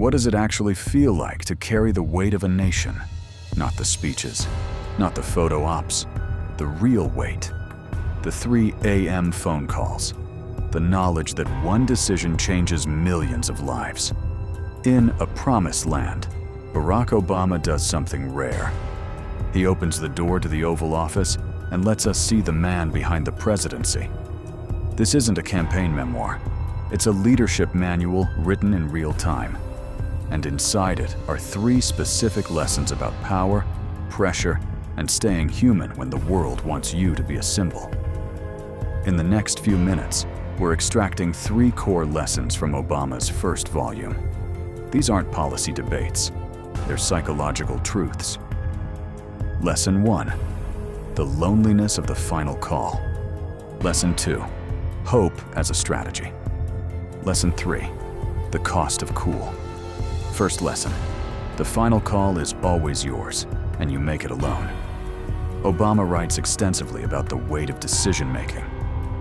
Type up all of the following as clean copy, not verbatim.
What does it actually feel like to carry the weight of a nation? Not the speeches, not the photo ops, the real weight. The 3 a.m. phone calls, the knowledge that one decision changes millions of lives. In A Promised Land, Barack Obama does something rare. He opens the door to the Oval Office and lets us see the man behind the presidency. This isn't a campaign memoir. It's a leadership manual written in real time. And inside it are 3 specific lessons about power, pressure, and staying human when the world wants you to be a symbol. In the next few minutes, we're extracting 3 core lessons from Obama's first volume. These aren't policy debates. They're psychological truths. Lesson 1. The loneliness of the final call. Lesson 2. Hope as a strategy. Lesson 3. The cost of cool. First lesson. The final call is always yours, and you make it alone. Obama writes extensively about the weight of decision-making.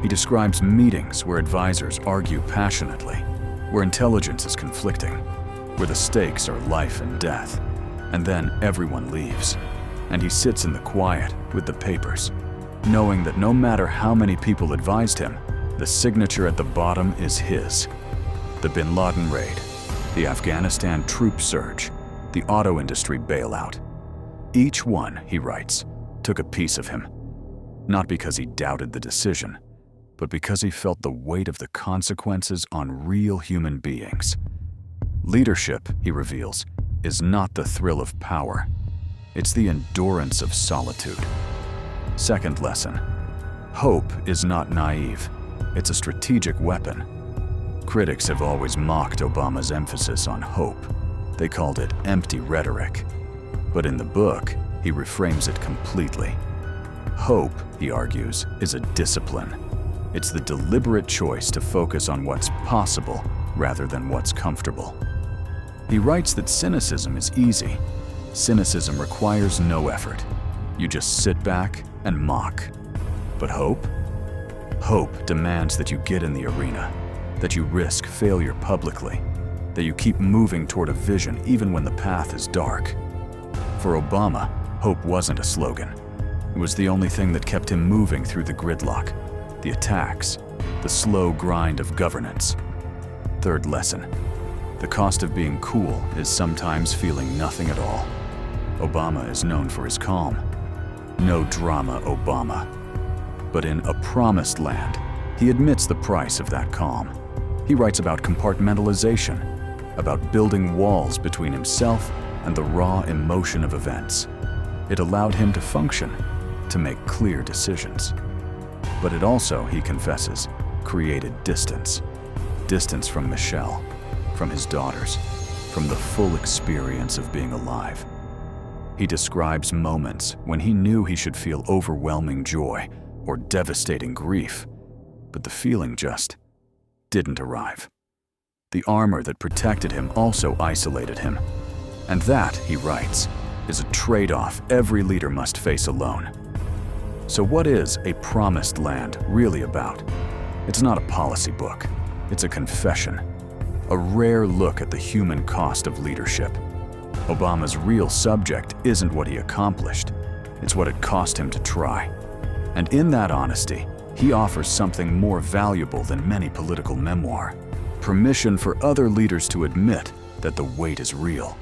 He describes meetings where advisors argue passionately, where intelligence is conflicting, where the stakes are life and death, and then everyone leaves, and he sits in the quiet with the papers, knowing that no matter how many people advised him, the signature at the bottom is his. The Bin Laden raid, the Afghanistan troop surge, the auto industry bailout. Each one, he writes, took a piece of him, not because he doubted the decision, but because he felt the weight of the consequences on real human beings. Leadership, he reveals, is not the thrill of power. It's the endurance of solitude. Second lesson. Hope is not naive. It's a strategic weapon. Critics have always mocked Obama's emphasis on hope. They called it empty rhetoric. But in the book, he reframes it completely. Hope, he argues, is a discipline. It's the deliberate choice to focus on what's possible rather than what's comfortable. He writes that cynicism is easy. Cynicism requires no effort. You just sit back and mock. But hope? Hope demands that you get in the arena, that you risk failure publicly, that you keep moving toward a vision even when the path is dark. For Obama, hope wasn't a slogan. It was the only thing that kept him moving through the gridlock, the attacks, the slow grind of governance. Third lesson. The cost of being cool is sometimes feeling nothing at all. Obama is known for his calm. No drama, Obama. But in A Promised Land, he admits the price of that calm. He writes about compartmentalization, about building walls between himself and the raw emotion of events. It allowed him to function, to make clear decisions. But it also, he confesses, created distance. Distance from Michelle, from his daughters, from the full experience of being alive. He describes moments when he knew he should feel overwhelming joy or devastating grief, but the feeling just didn't arrive. The armor that protected him also isolated him. And that, he writes, is a trade-off every leader must face alone. So what is A Promised Land really about? It's not a policy book. It's a confession, a rare look at the human cost of leadership. Obama's real subject isn't what he accomplished. It's what it cost him to try. And in that honesty, he offers something more valuable than many political memoir: permission for other leaders to admit that the weight is real.